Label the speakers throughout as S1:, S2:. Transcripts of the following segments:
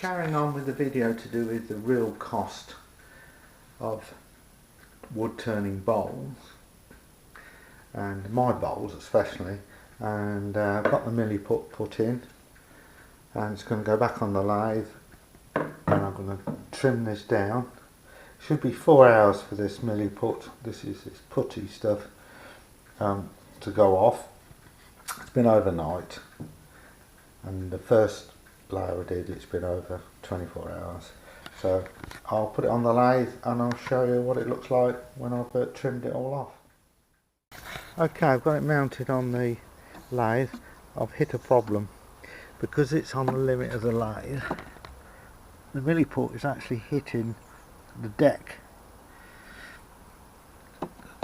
S1: Carrying on with the video to do with the real cost of wood turning bowls, and my bowls especially, and I've got the Milliput put in, and it's going to go back on the lathe, and I'm going to trim this down. Should be 4 hours for this Milliput. This is this putty stuff to go off. It's been overnight, and the first layer I did, it's been over 24 hours. So I'll put it on the lathe and I'll show you what it looks like when I've trimmed it all off. Okay, I've got it mounted on the lathe. I've hit a problem because it's on the limit of the lathe. The Milliput is actually hitting the deck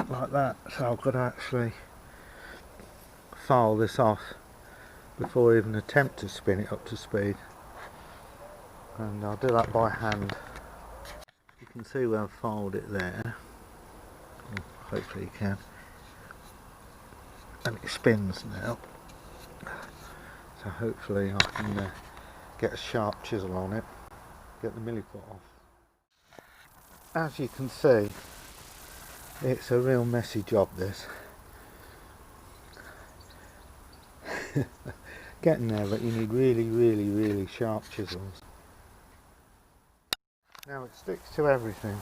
S1: like that, so I've got to actually file this off before I even attempt to spin it up to speed, and I'll do that by hand. You can see where I've filed it there, hopefully you can, and it spins now, so hopefully I can get a sharp chisel on it, get the Milliput off. As you can see, it's a real messy job, this. Getting there, but you need really sharp chisels. Now it sticks to everything.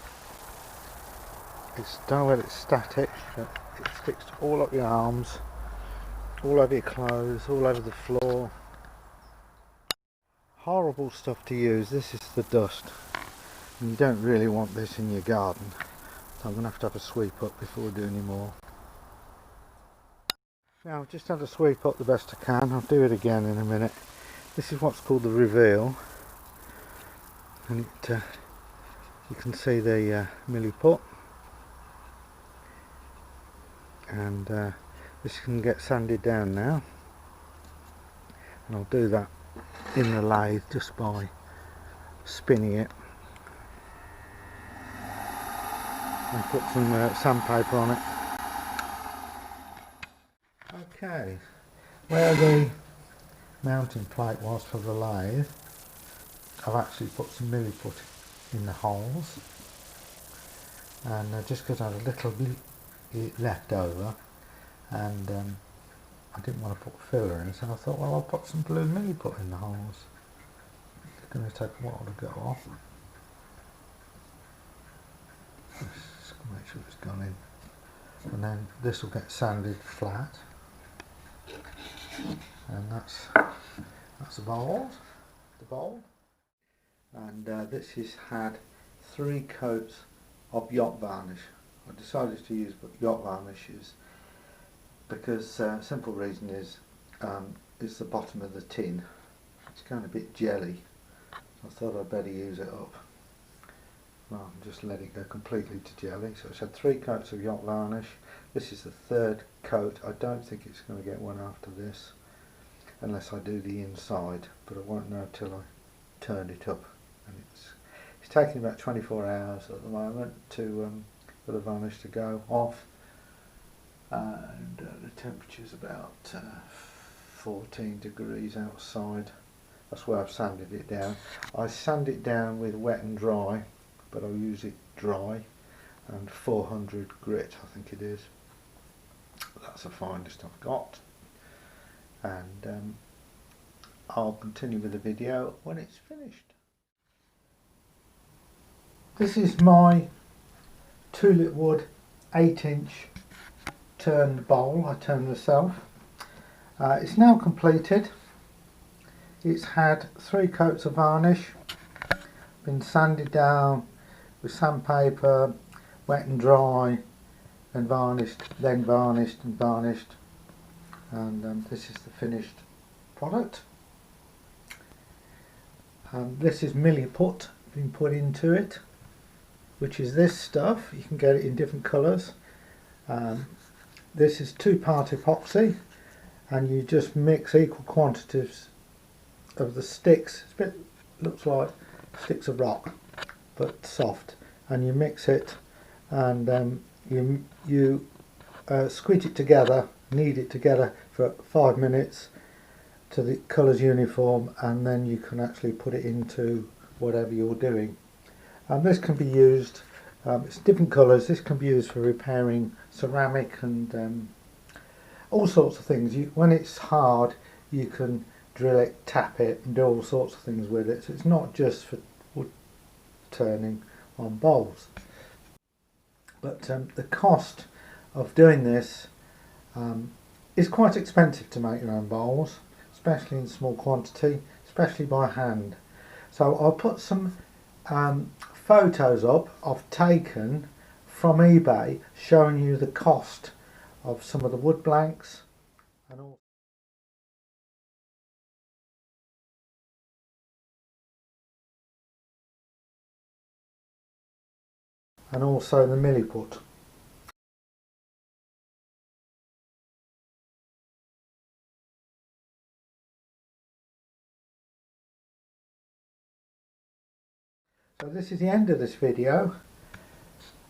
S1: Don't know whether it's static, but it sticks to all up your arms, all over your clothes, all over the floor. Horrible stuff to use. This is the dust, and you don't really want this in your garden, so I'm going to have a sweep up before we do any more. Now I've just had a sweep up the best I can. I'll do it again in a minute. This is what's called the reveal, and you can see the Milliput, and this can get sanded down now, and I'll do that in the lathe just by spinning it and put some sandpaper on it. Okay, where the mounting plate was for the lathe, I've actually put some Milliput in the holes, and just because I had a little bit left over, and I didn't want to put filler in, so I thought, well, I'll put some blue Milliput in the holes. It's going to take a while to go off. Just make sure it's gone in, and then this will get sanded flat. And that's the bowl, and this has had 3 coats of yacht varnish. I decided to use yacht varnishes because simple reason is it's the bottom of the tin. It's kind of a bit jelly, so I thought I'd better use it up rather than just let it go completely to jelly. So it's had 3 coats of yacht varnish. This is the 3rd coat. I don't think it's going to get one after this, unless I do the inside, but I won't know until I turn it up. And it's taking about 24 hours at the moment for the varnish to go off, and the temperature's about 14 degrees outside. That's where I've sanded it down. I sand it down with wet and dry, but I'll use it dry, and 400 grit I think it is. That's the finest I've got, and I'll continue with the video when it's finished. This is my tulip wood 8-inch turned bowl. I turned myself. It's now completed. It's had 3 coats of varnish, been sanded down with sandpaper, wet and dry, and varnished, then varnished and varnished, and this is the finished product. This is Milliput been put into it, which is this stuff. You can get it in different colours. This is 2-part epoxy, and you just mix equal quantities of the sticks. Looks like sticks of rock, but soft, and you mix it, and you squeeze it together, knead it together for 5 minutes, to the colours uniform, and then you can actually put it into whatever you're doing. This can be used, it's different colours, this can be used for repairing ceramic and all sorts of things. When it's hard, you can drill it, tap it, and do all sorts of things with it. So it's not just for wood turning on bowls. But the cost of doing this is quite expensive to make your own bowls, especially in small quantity, especially by hand. So I'll put some photos up I've taken from eBay showing you the cost of some of the wood blanks and also the Milliput. So this is the end of this video,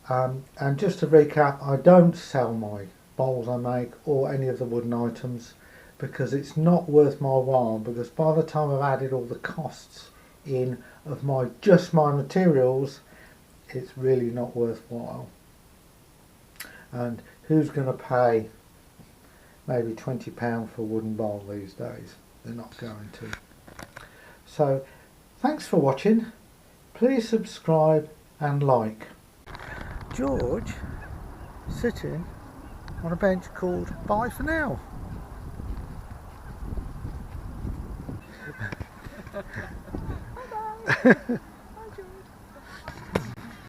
S1: and just to recap, I don't sell my bowls I make or any of the wooden items because it's not worth my while, because by the time I've added all the costs in of just my materials, it's really not worthwhile. And who's going to pay maybe £20 for a wooden bowl these days? They're not going to. So thanks for watching. Please subscribe and like. George sitting on a bench called Bye for Now. Bye.